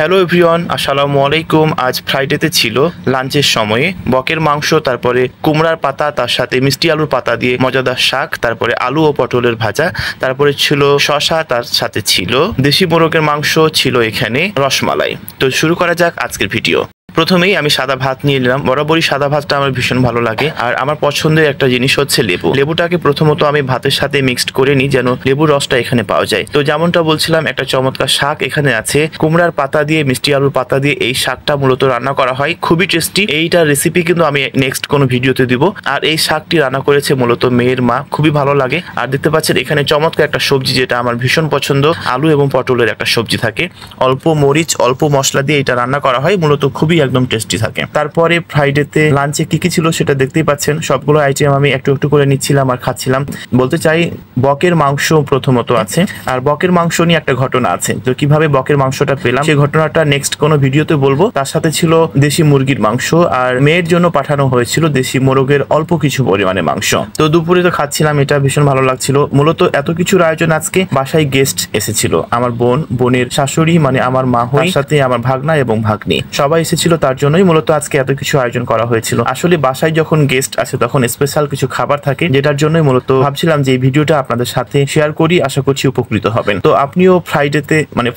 Hello everyone, আসসালামু আলাইকুম। আজ ফ্রাইডেতে ছিল লাঞ্চের সময়ে বকের মাংস, তারপরে কুমড়ার পাতা, তার সাথে মিষ্টি আলুর পাতা দিয়ে মজাদার শাক, তারপরে আলু ও পটলের ভাজা, তারপরে ছিল শসা, তার সাথে ছিল দেশি মোরগের মাংস, ছিল এখানে রসমালাই। তো শুরু করা যাক আজকের ভিডিও। প্রথমেই আমি সাদা ভাত নিয়ে নিলাম। বরাবরই সাদা ভাতটা আমার ভীষণ ভালো লাগে, আর আমার পছন্দের একটা জিনিস হচ্ছে লেবু। লেবুটাকে প্রথমত আমি ভাতের সাথে মিক্সড করে নিই, যেন লেবুর রসটা এখানে পাওয়া যায়। তো যেমনটা বলছিলাম, একটা চমৎকার শাক এখানে আছে, কুমড়ার পাতা দিয়ে, মিষ্টি আলুর পাতা দিয়ে এই শাকটা মূলত রান্না করা হয়, খুবই টেস্টি। এইটার রেসিপি কিন্তু আমি নেক্সট কোনো ভিডিওতে দিব। আর এই শাকটি রান্না করেছে মূলত মেয়ের মা, খুবই ভালো লাগে। আর দেখতে পাচ্ছেন এখানে চমৎকার একটা সবজি, যেটা আমার ভীষণ পছন্দ, আলু এবং পটলের একটা সবজি থাকে, অল্প মরিচ অল্প মশলা দিয়ে এটা রান্না করা হয়, মূলত খুবই একদম টেস্টি থাকে। তারপরে ফ্রাইডেতে লাঞ্চে কি কি ছিল সেটা দেখতেই পাচ্ছেন। সবগুলো আইটেম আমি একটু একটু করে নিচ্ছিলাম আর খাচ্ছিলাম। বলতে চাই, বকের মাংস প্রথমত আছে, আর বকের মাংস নিয়ে একটা ঘটনা আছে। তো কিভাবে বকের মাংসটা পেলাম সেই ঘটনাটা নেক্সট কোনো ভিডিওতে বলবো। তার সাথে ছিল দেশি মুরগির মাংস, আর মেয়ের জন্য পাঠানো হয়েছিল দেশি মোরগের অল্প কিছু পরিমাণে মাংস। তো দুপুরে তো খাচ্ছিলাম, এটা ভীষণ ভালো লাগছিল। মূলত এত কিছুর আয়োজন, আজকে বাসায় গেস্ট এসেছিল, আমার বোনের শাশুড়ি মানে আমার মা, তার সাথে আমার ভাগনা এবং ভাগ্নি, সবাই এসেছিল। তার জন্যই মূলত আজকে এত কিছু আয়োজন করা হয়েছিল। আসলে বাসায় যখন গেস্ট আসে তখন স্পেশাল কিছু খাবার থাকে, যেটার জন্যই মূলত ভাবছিলাম যে এই ভিডিওটা আপনাদের সাথে শেয়ার করি, আশা করছি উপকৃত হবেন। তো আপনিও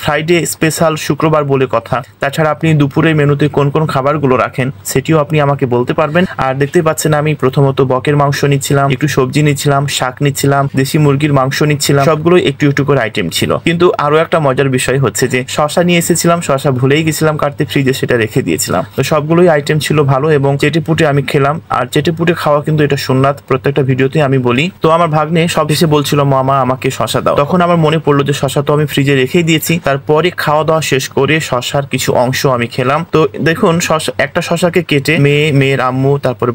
ফ্রাইডে স্পেশাল শুক্রবার বলে কথা, তাছাড়া আপনি দুপুরের মেনুতে কোন কোন খাবারগুলো রাখেন সেটিও আপনি আমাকে বলতে পারবেন। আর দেখতে পাচ্ছেন আমি প্রথমত বকের মাংস নিচ্ছিলাম, একটু সবজি নিচ্ছিলাম, শাক নিচ্ছিলাম, দেশি মুরগির মাংস নিচ্ছিলাম, সবগুলো একটু একটু করে আইটেম ছিল। কিন্তু আরো একটা মজার বিষয় হচ্ছে যে শসা নিয়ে এসেছিলাম, শসা ভুলেই গেছিলাম কাটতে, ফ্রিজে সেটা রেখে দিয়েছিলাম। তো সবগুলোই আইটেম ছিল ভালো, এবং চেটেপুটে আমি খেলাম। আর চেটেপুটে খাওয়া কিন্তু এটা সুন্নাত, প্রত্যেকটা ভিডিওতে আমি বলি। তো আমার ভাগ্নে সব এসে বলছিল, মামা আমাকে শসা দাও। তখন আমার মনে পড়লো যে শসা তো আমি ফ্রিজে রেখেই দিয়েছি। তারপরে খাওয়া দাওয়া শেষ করে শসার কিছু অংশ আমি খেলাম। তো দেখুন, একটা শসাকে কেটে মেয়ের আম্মু, তারপরে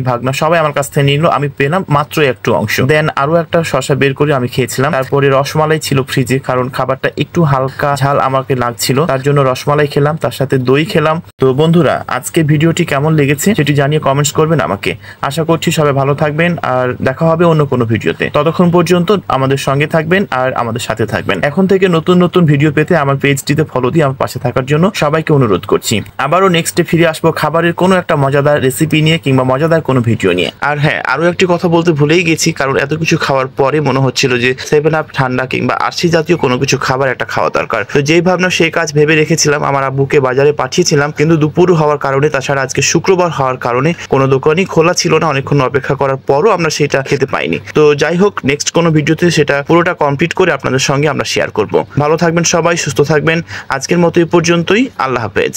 ভাগনা সবাই আমার কাছ থেকে নিল, আমি পেলাম মাত্র একটু অংশ। দেন আরো একটা শসা বের করে আমি খেয়েছিলাম। তারপরে রসমালাই ছিল ফ্রিজে, কারণ খাবারটা একটু হালকা ঝাল আমাকে লাগছিল, তার জন্য রসমালাই খেলাম, তার সাথে দই খেলাম। তো বন্ধুরা, আজকে ভিডিওটি কেমন লেগেছে সেটি জানিয়ে কমেন্টস করবেন আমাকে। আশা করছি সবাই ভালো থাকবেন, আর দেখা হবে অন্য কোনো ভিডিওতে। ততক্ষণ পর্যন্ত আমাদের সঙ্গে থাকবেন আর আমাদের সাথে থাকবেন। এখন থেকে নতুন নতুন ভিডিও পেতে আমার পেজটিতে ফলো দিয়ে আমার পাশে থাকার জন্য সবাইকে অনুরোধ করছি। আবারও নেক্সটে ফিরে আসবো খাবারের কোনো একটা মজাদার রেসিপি নিয়ে, কিংবা মজাদার কোনো ভিডিও নিয়ে। আর হ্যাঁ, আরো একটি কথা বলতে ভুলেই গেছি, কারণ এত কিছু খাওয়ার পরে মনে হচ্ছিল যে 7 আপ ঠান্ডা কিংবা আরসি জাতীয় কোনো কিছু খাবার একটা খাওয়া দরকার। তো যেই ভাবনা সেই কাজ ভেবে রেখেছিলাম, আমার আব্বুকে বাজারে পাঠিয়েছিলাম, কিন্তু দুপুর হওয়ার কারণে, তাছাড়া আজকে শুক্রবার হওয়ার কারণে কোনো দোকানই খোলা ছিল না। অনেকক্ষণ অপেক্ষা করার পরও আমরা সেটা খেতে পাইনি। তো যাই হোক, নেক্সট কোনো ভিডিওতে সেটা পুরোটা কমপ্লিট করে আপনাদের সঙ্গে আমরা শেয়ার করব। ভালো থাকবেন সবাই, সুস্থ থাকবেন। আজকের মতো এই পর্যন্তই। আল্লাহ হাফেজ।